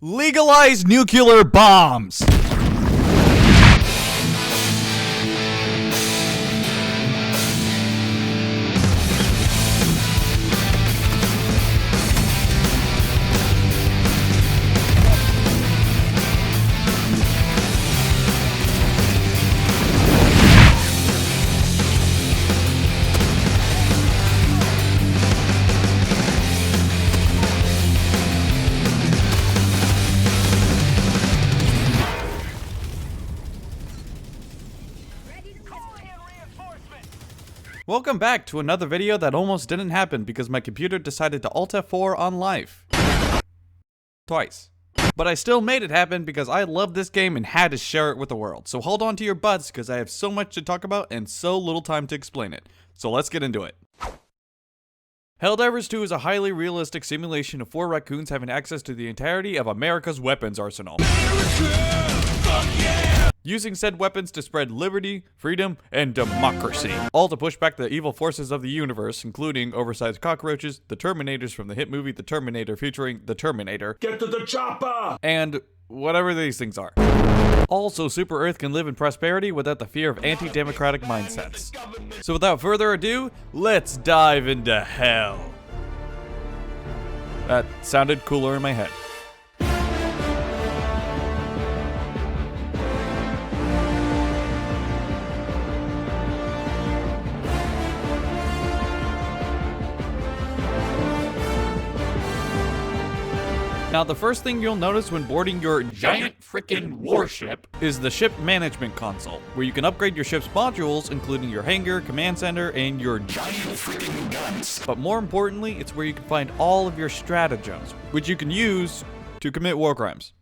Legalize nuclear bombs! Welcome back to another video that almost didn't happen because my computer decided to Alt F4 on live. Twice. But I still made it happen because I love this game and had to share it with the world. So hold on to your butts because I have so much to talk about and so little time to explain it. So let's get into it. HELLDIVERS2 is a highly realistic simulation of 4 raccoons having access to the entirety of America's weapons arsenal. Using said weapons to spread liberty, freedom, and democracy. All to push back the evil forces of the universe, including oversized cockroaches, the Terminators from the hit movie The Terminator featuring the Terminator. Get to the chopper! And whatever these things are. Also, Super Earth can live in prosperity without the fear of anti-democratic mindsets. So without further ado, let's dive into hell. That sounded cooler in my head. Now, the first thing you'll notice when boarding your giant frickin' warship is the ship management console, where you can upgrade your ship's modules, including your hangar, command center, and your giant frickin' guns. But more importantly, it's where you can find all of your stratagems, which you can use to commit war crimes.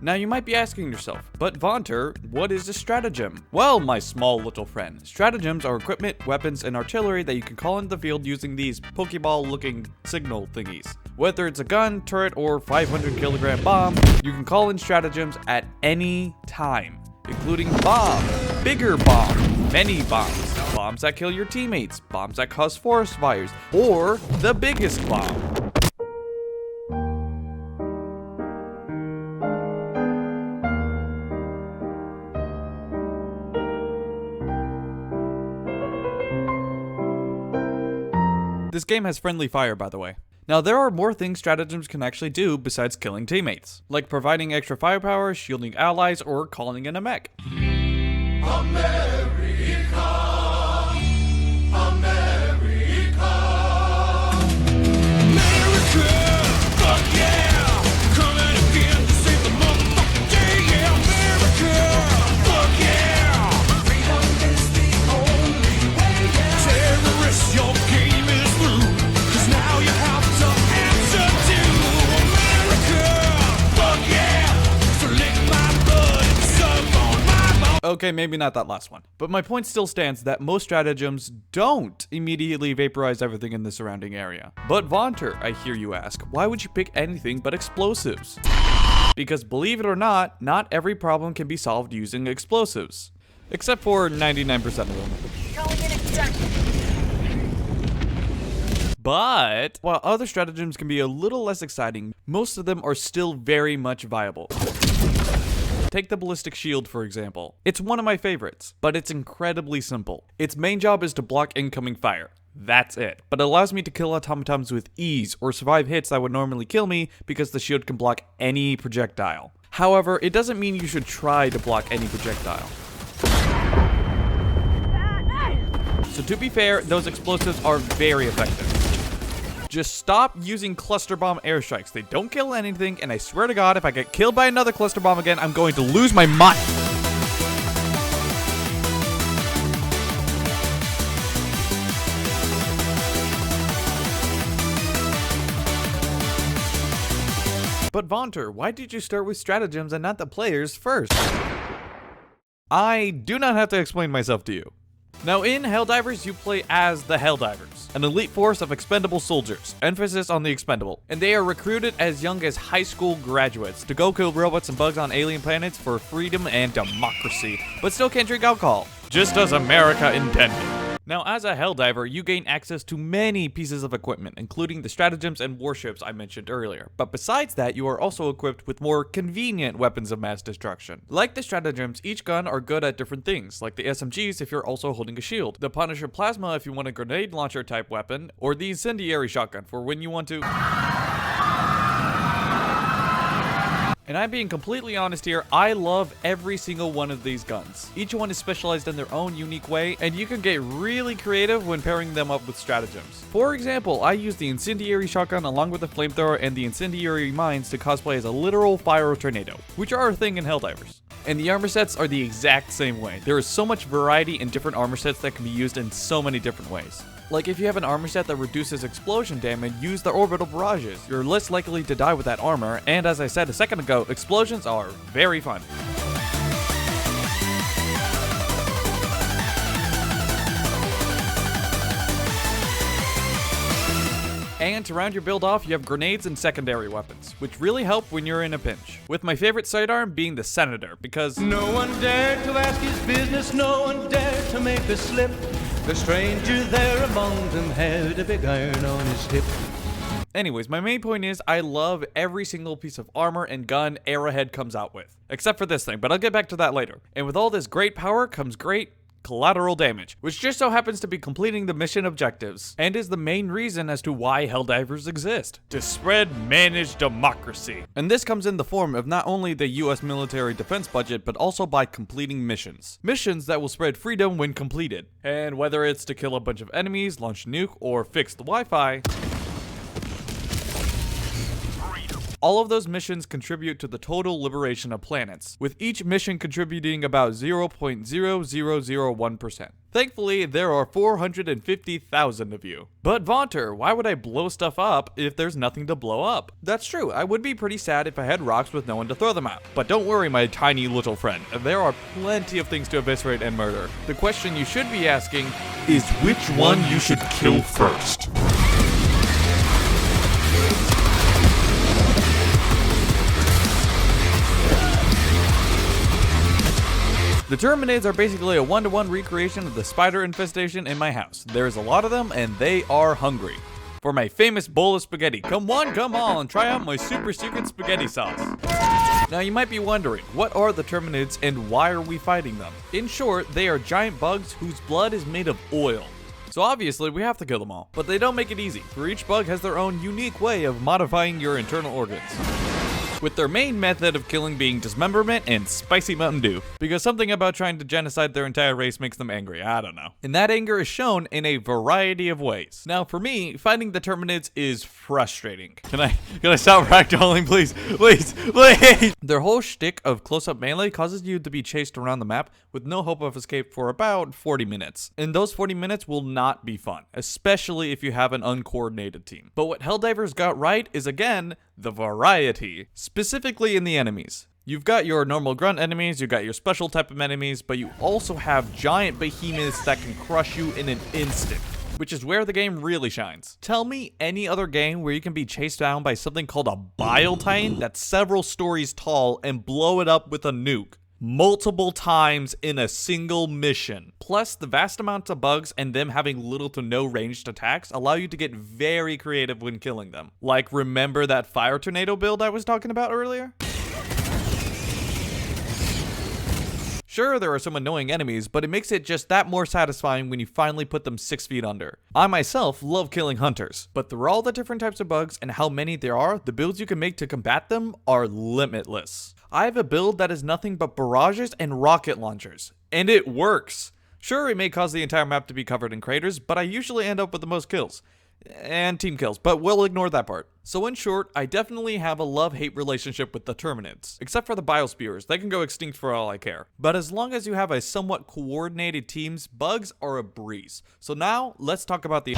Now you might be asking yourself, but Vonter, what is a stratagem? Well, my small little friend, stratagems are equipment, weapons, and artillery that you can call into the field using these Pokeball-looking signal thingies. Whether it's a gun, turret, or 500-kilogram bomb, you can call in stratagems at any time, including bomb, bigger bomb, many bombs, bombs that kill your teammates, bombs that cause forest fires, or the biggest bomb. This game has friendly fire, by the way. Now, there are more things stratagems can actually do besides killing teammates, like providing extra firepower, shielding allies, or calling in a mech. America, America, America, fuck yeah, coming again to save the motherfucking day, yeah, America, fuck yeah, freedom is the only way, yeah, terrorists, your game is through, 'cause now you have to answer to America, fuck yeah, so lick my blood and suck on my bone. Okay, maybe not that last one, but my point still stands that most stratagems don't immediately vaporize everything in the surrounding area. But Vonter, I hear you ask, why would you pick anything but explosives? Because believe it or not every problem can be solved using explosives. Except for 99% of them. But while other stratagems can be a little less exciting, most of them are still very much viable. Take the ballistic shield, for example. It's one of my favorites, but it's incredibly simple. Its main job is to block incoming fire. That's it. But it allows me to kill automatons with ease or survive hits that would normally kill me because the shield can block any projectile. However, it doesn't mean you should try to block any projectile. So to be fair, those explosives are very effective. Just stop using cluster bomb airstrikes. They don't kill anything, and I swear to God, if I get killed by another cluster bomb again, I'm going to lose my mind. But Vonter, why did you start with stratagems and not the players first? I do not have to explain myself to you. Now in Helldivers, you play as the Helldivers, an elite force of expendable soldiers, emphasis on the expendable, and they are recruited as young as high school graduates to go kill robots and bugs on alien planets for freedom and democracy, but still can't drink alcohol, just as America intended. Now, as a Helldiver, you gain access to many pieces of equipment, including the stratagems and warships I mentioned earlier. But besides that, you are also equipped with more convenient weapons of mass destruction. Like the stratagems, each gun are good at different things, like the SMGs if you're also holding a shield, the Punisher Plasma if you want a grenade launcher type weapon, or the incendiary shotgun for when you want to... And I'm being completely honest here, I love every single one of these guns. Each one is specialized in their own unique way, and you can get really creative when pairing them up with stratagems. For example, I use the incendiary shotgun along with the flamethrower and the incendiary mines to cosplay as a literal fire tornado, which are a thing in Helldivers. And the armor sets are the exact same way. There is so much variety in different armor sets that can be used in so many different ways. Like if you have an armor set that reduces explosion damage, use the orbital barrages. You're less likely to die with that armor, and as I said a second ago, explosions are very fun. And to round your build off, you have grenades and secondary weapons, which really help when you're in a pinch. With my favorite sidearm being the Senator, because No one dared to ask his business, no one dared to make a slip. The stranger there among them had a big iron on his hip. anyways, my main point is I love every single piece of armor and gun Arrowhead comes out with. Except for this thing, but I'll get back to that later. And with all this great power comes great collateral damage, which just so happens to be completing the mission objectives, and is the main reason as to why Helldivers exist. To spread managed democracy. And this comes in the form of not only the US military defense budget, but also by completing missions. Missions that will spread freedom when completed. And whether it's to kill a bunch of enemies, launch a nuke, or fix the Wi-Fi, all of those missions contribute to the total liberation of planets, with each mission contributing about 0.0001%. Thankfully, there are 450,000 of you. But Vaunter, why would I blow stuff up if there's nothing to blow up? That's true, I would be pretty sad if I had rocks with no one to throw them at. But don't worry, my tiny little friend, there are plenty of things to eviscerate and murder. The question you should be asking is which one you should kill first. The terminids are basically a one-to-one recreation of the spider infestation in my house. There's a lot of them, and they are hungry. For my famous bowl of spaghetti, come on, try out my super secret spaghetti sauce. Now you might be wondering, what are the terminids and why are we fighting them? In short, they are giant bugs whose blood is made of oil. So obviously we have to kill them all. But they don't make it easy, for each bug has their own unique way of modifying your internal organs, with their main method of killing being dismemberment and spicy Mountain Dew, because something about trying to genocide their entire race makes them angry, I don't know. And that anger is shown in a variety of ways. Now for me, fighting the terminids is frustrating. Can I stop ragdolling, please? Please! Their whole shtick of close-up melee causes you to be chased around the map with no hope of escape for about 40 minutes. And those 40 minutes will not be fun, especially if you have an uncoordinated team. But what Helldivers got right is, again, the variety, specifically in the enemies. You've got your normal grunt enemies, you've got your special type of enemies, but you also have giant behemoths that can crush you in an instant, which is where the game really shines. Tell me any other game where you can be chased down by something called a Bile Titan that's several stories tall and blow it up with a nuke multiple times in a single mission. Plus, the vast amounts of bugs and them having little to no ranged attacks allow you to get very creative when killing them. Like, remember that fire tornado build I was talking about earlier? Sure, there are some annoying enemies, but it makes it just that more satisfying when you finally put them 6 feet under. I myself love killing hunters, but through all the different types of bugs and how many there are, the builds you can make to combat them are limitless. I have a build that is nothing but barrages and rocket launchers, and it works. Sure, it may cause the entire map to be covered in craters, but I usually end up with the most kills. And team kills, but we'll ignore that part. So in short, I definitely have a love-hate relationship with the terminids. Except for the biospheres, they can go extinct for all I care. But as long as you have a somewhat coordinated teams, bugs are a breeze. So now, let's talk about the...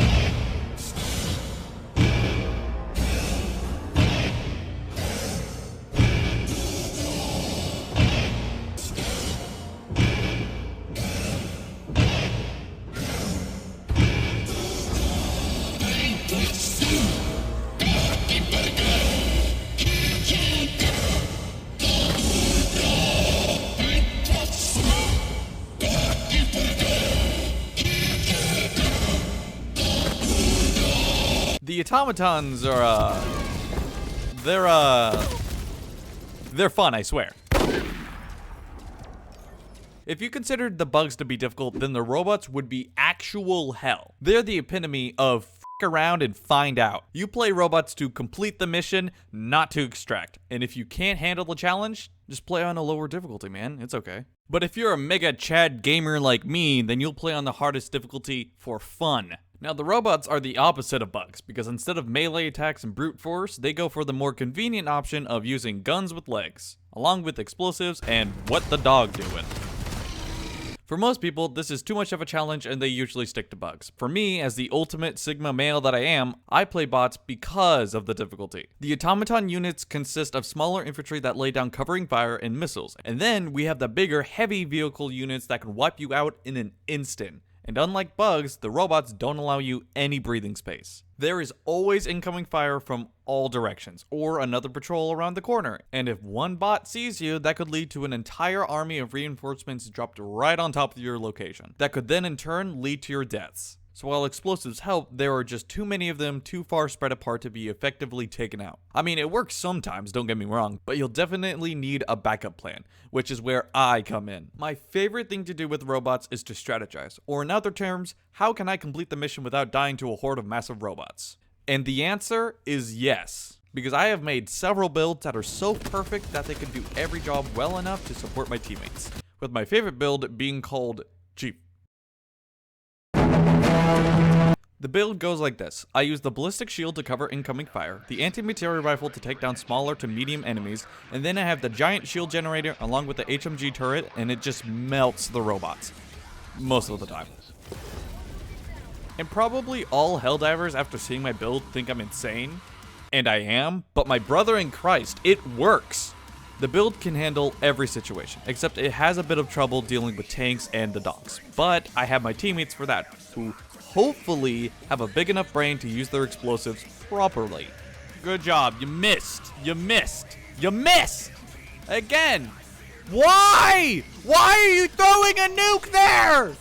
automatons are, they're fun, I swear. If you considered the bugs to be difficult, then the robots would be actual hell. They're the epitome of f around and find out. You play robots to complete the mission, not to extract. And if you can't handle the challenge, just play on a lower difficulty, man. It's okay. But if you're a mega Chad gamer like me, then you'll play on the hardest difficulty for fun. Now, the robots are the opposite of bugs, because instead of melee attacks and brute force, they go for the more convenient option of using guns with legs, along with explosives and what the dog doing. For most people, this is too much of a challenge and they usually stick to bugs. For me, as the ultimate Sigma male that I am, I play bots because of the difficulty. The automaton units consist of smaller infantry that lay down covering fire and missiles, and then we have the bigger, heavy vehicle units that can wipe you out in an instant. And unlike bugs, the robots don't allow you any breathing space. There is always incoming fire from all directions, or another patrol around the corner, and if one bot sees you, that could lead to an entire army of reinforcements dropped right on top of your location. That could then in turn lead to your deaths. So while explosives help, there are just too many of them too far spread apart to be effectively taken out. I mean, it works sometimes, don't get me wrong, but you'll definitely need a backup plan, which is where I come in. My favorite thing to do with robots is to strategize, or in other terms, how can I complete the mission without dying to a horde of massive robots? And the answer is yes. Because I have made several builds that are so perfect that they can do every job well enough to support my teammates. With my favorite build being called Chief. The build goes like this. I use the ballistic shield to cover incoming fire, the anti-material rifle to take down smaller to medium enemies, and then I have the giant shield generator along with the HMG turret, and it just melts the robots. Most of the time. And probably all Helldivers after seeing my build think I'm insane. And I am, but my brother in Christ, it works! The build can handle every situation, except it has a bit of trouble dealing with tanks and the donks. But I have my teammates for that, who hopefully have a big enough brain to use their explosives properly. Good job, you missed! You missed! You missed! Again! Why? Why are you throwing a nuke there?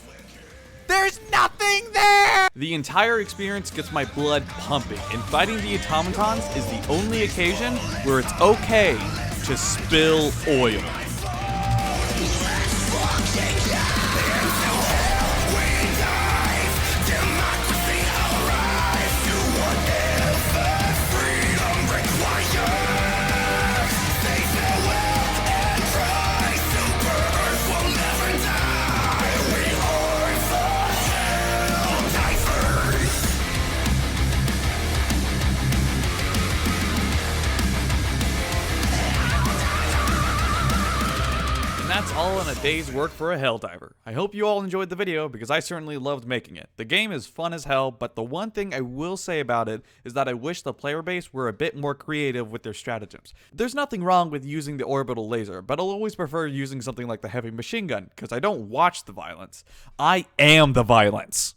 There's nothing there! The entire experience gets my blood pumping, and fighting the automatons is the only occasion where it's okay to spill oil. That's all in a day's work for a Helldiver. I hope you all enjoyed the video because I certainly loved making it. The game is fun as hell, but the one thing I will say about it is that I wish the player base were a bit more creative with their stratagems. There's nothing wrong with using the orbital laser, but I'll always prefer using something like the heavy machine gun because I don't watch the violence. I am the violence.